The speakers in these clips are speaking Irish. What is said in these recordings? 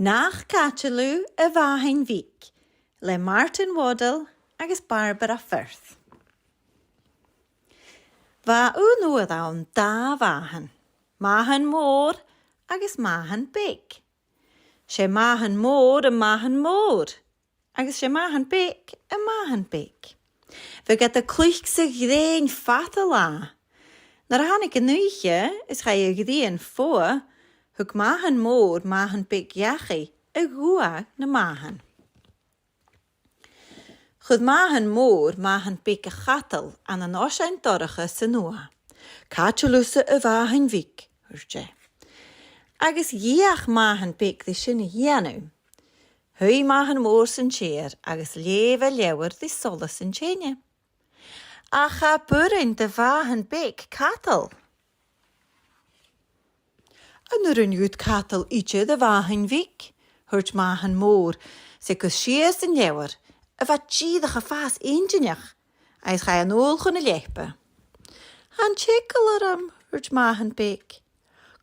Nach Caidil Mhathain Bhig, le Mairi Rodgers agus Barbara Firth. Va nuad an da Mhathain, Mhathain mór agus Mhathain Bhig. Sé Mhathain mór a Mhathain mór, agus sé Mhathain Bhig a Mhathain Bhig. Fe get a clwch sy gréin fata la. Nar hannig a nuige is ga je gréin fóa, hwg Mhathain mór Mhathain Bhig iachi a gwa na Mhathain. Chud Mhathain mór Mhathain Bhig a Caidil an an osain dorcha sa nua. Caidil a Mhathain Bhig, hwrte. Agus iach Mhathain Bhig di sin hianu. Hui Mhathain mór sy'n cheir agus lewe lewer di solas sy'n chene. A cha burin de Mhathain Bhig Caidil. Yn yr ynwyd Caidil iche de Mhathain Bhig, hwrt Mhathain mór, se cos sies yn lewer, a fa gydach a fas injiniach, a is ga an ôl chwn y lepe. Han tjekkel am, hwrt Mhathain Bhig.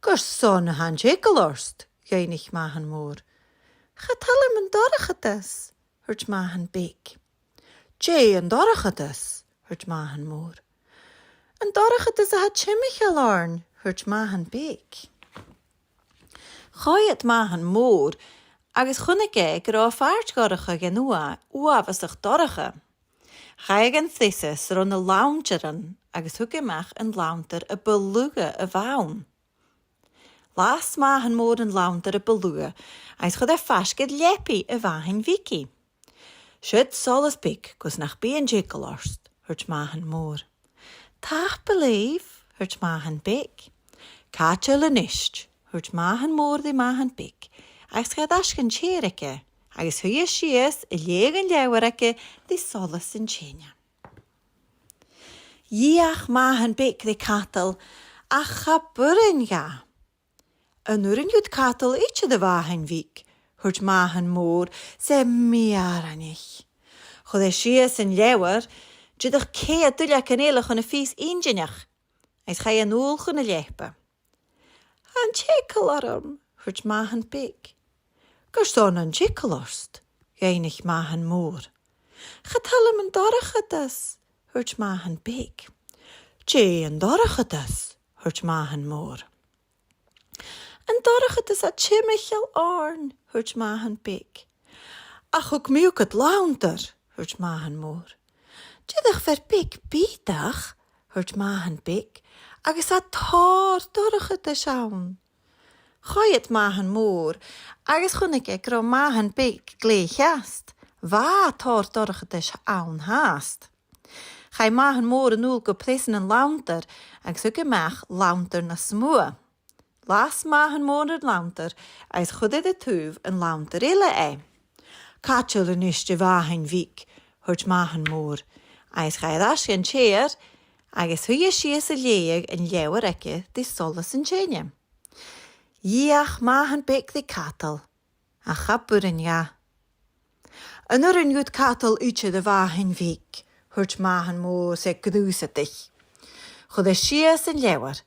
Gos son han tjekkel orst, geinig Mhathain mór. Chatal am yn dorachadus, hwrt Mhathain Bhig. Jay yn dorachadus, hwrt Mhathain mór. Yn dorachadus a ha chimich alorn, hwrt Mhathain Bhig. Chaiet Mhathain mór, agus chunnige gra faart goracha genua, uafasach doracha. Chai gan thesis ron a launcheran, agus hugemach yn launter a beluga a vaun. Las Mhathain mór yn launter a beluga, eis chod fasged lepi a Mhathain Bhigi. Siyd solas Bhig, gos nach bien jikelorst, hwrt Mhathain mór. Tach belief, hwrt Mhathain Bhig. Caidil a nisht, hwrt Mhathain mór di Mhathain Bhig, agus chad asgan cheirike, agus hui sies a legan lewerike di solas yn chenia. Iach Mhathain Bhig di Caidil, a cha burin ga. Yn urin ywyd Caidil eich de Mhathain Bhig, hwrt Mhathain mór, se miaranich. Chod sies yn lewer, jydach cea dylia canelach yn y ffys injiniach, eis chai an ôl chwn y lepe. An tjekkel arm, hwrt Mhathain Bhig. Goston an tjekkel orst, geinig Mhathain mór. Chatal am yn dorachadus, hwrt Mhathain Bhig. Jay yn dorachadus, hwrt Mhathain mór. Yn dorachadus a chimichel orn, hwrt Mhathain Bhig. Ach ook miwgad launter, hwrt Mhathain mór. Jydach ver Bhig bydach, hwrt Mhathain Bhig, agus a tar dorachadus awn. Chaiet Mhathain mór, agus chunnige gra Mhathain Bhig gleichast, va tar dorachadus awn haast. Chai Mhathain mór yn ôl go presen yn launter, agus hugemach launter na smua. Las Mhathain mór yn launter, eis chudde de tuv yn launter ille e. Caidil yn ischte Mhathain Bhig, hwrt Mhathain mór, eis chai rasg yn cheir, agus hui sies y leeg yn lewer eke di solas yn chenia. Iach Mhathain Bhig di Caidil, a cha burin ja. Yn yr ynwyd Caidil iche de Mhathain Bhig, hwrt Mhathain mór se grúsadich. Chod sies yn lewer,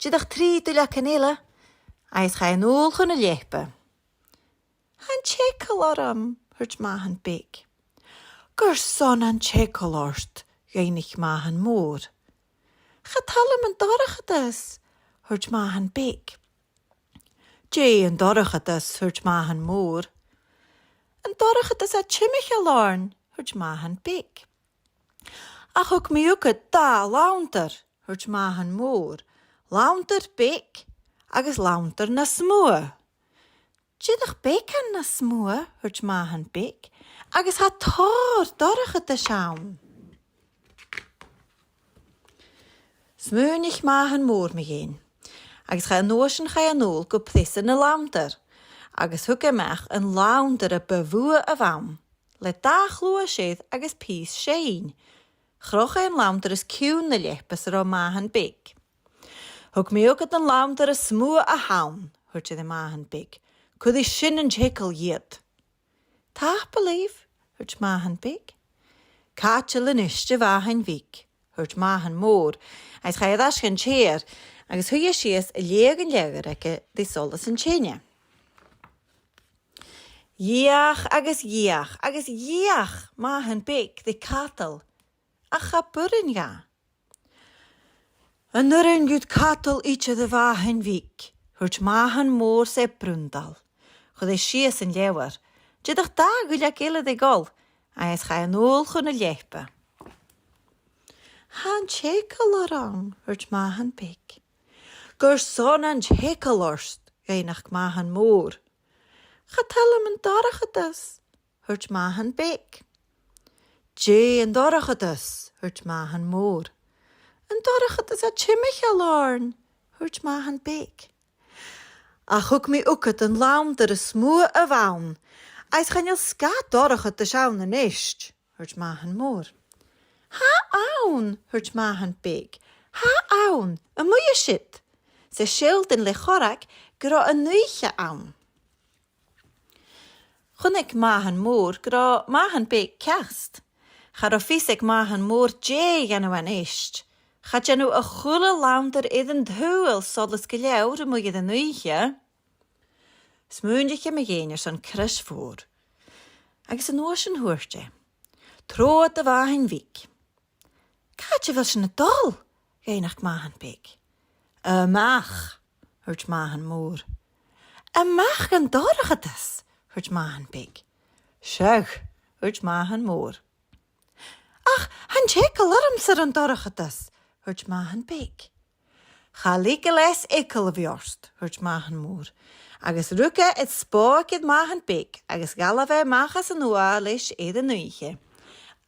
jydach tri dylia canela, eis chai an ôl chwn y lepe. Han tjekkel aram, hwrt Mhathain Bhig. Gors son an tjekkel orst, geinig Mhathain mór. Chatal am yn dorachadus, hwrt Mhathain Bhig. Jay yn dorachadus, hwrt Mhathain mór. Yn dorachadus a chimichel orn, hwrt Mhathain Bhig. Ach ook miwgad da launter, hwrt Mhathain mór. Launter Bhig, agus launter na smua. Jydach Bhig an na smua, hwrt Mhathain Bhig, agus ha tar dorachadus awn. Smúnich Mhathain mór me gén, agus cha nósin cha an ôl go prisen na launter, agus hugemach an launter a bevua a bhaun, le dach lua sydd agus pís séin. Chroch an launter is ciwn na lepes ar o Mhathain Bhig. Hwg mi ogad an launter a smua a haun, hwrt de Mhathain Bhig, cwyd i sin yn tjekkel yed. Tach belief, hwrt Mhathain Bhig. Caidil yn ischte Mhathain Bhig, hwrt Mhathain mór, eis chai adasg yn cheir, agus hui sies a leag yn legar eke di solas yn chenia. Giach agus Mhathain Bhig the Caidil. Ach a burin ga. An nurin gud Caidil icha de Mhathain Bhig. Hurt Mhathain mór sé brundal. Chud é sias an leughadh. Jidach da gulia gile de gol. A is ga an ôl chun a leipa. Han tjekel arang, hurt Mhathain Bhig. Gur son an tjekel orst, nach Mhathain mór. Ga tell an dorachadus, hurt Mhathain Bhig. Jé an dorachadus, hurt Mhathain mór. An dorachadus a chimichel orn, hurt Mhathain Bhig. Ach hook me uket an laum der a smoe a waun. Eis gaan je skat dorachat de schaun an isht, hurt Mhathain mór. Ha aun, hurt Mhathain Bhig. Ha aun, a moeie shit. Se schild in leughadh gra a nuiche aun. Chunnig Mhathain mór gra Mhathain Bhig kerst. Char ofisig Mhathain mór jé ganu an isht. Chad janu a chule launder idan dhuil solis geleur a moeie de nuiche. Smoondige me géners an cris voor. Agus an oos an hoortje. Troot de Mhathain Bhig. Kaatje was een dol, nach Mhathain Bhig. Mach, hurt Mhathain mór. Mach an dorachadus, hurt Mhathain Bhig. Seg, hurt Mhathain mór. Ach, han tjekel armser an dorachadus, hurt Mhathain Bhig. Ga like les ikkel vjorst, hurt Mhathain mór. Agus ruke het spook het Mhathain Bhig, agus galave machas an ua leis de nuiche.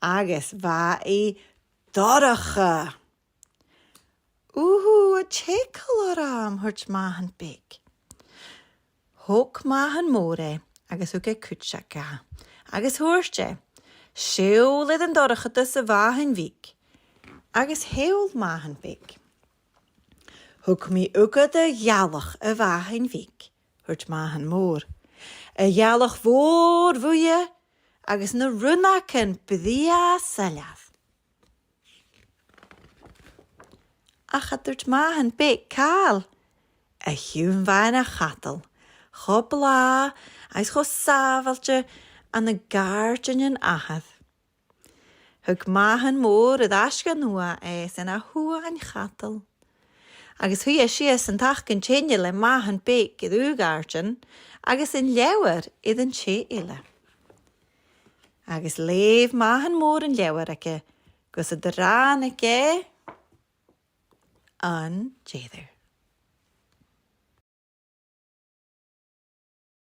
Agus va doracha. A tjekel aram, hurt Mhathain Bhig. Hok Mhathain móre, agus huke kutsaka. Agus hoortje, sheol an dorachadus a Mhathain Bhig. Agus heol Mhathain Bhig. Hok me uke de jalach a Mhathain Bhig. Hurt Mhathain mór. A jalach voor woeie, agus na runnaken bdia salaf. Ach het hurt Mhathain Bhig kaal. A hiwn vain a Caidil. Chobla, eis go savaltje an a gaartjen in ahad. Hug Mhathain mór het asga nua eis en a hua an Caidil. Agus hui sias an tachcin tjinje le Mhathain Bhig i ugaartjen, agus in leughadh an tje ile. Agus leef Mhathain mór in leughadh gus a draan an jeder.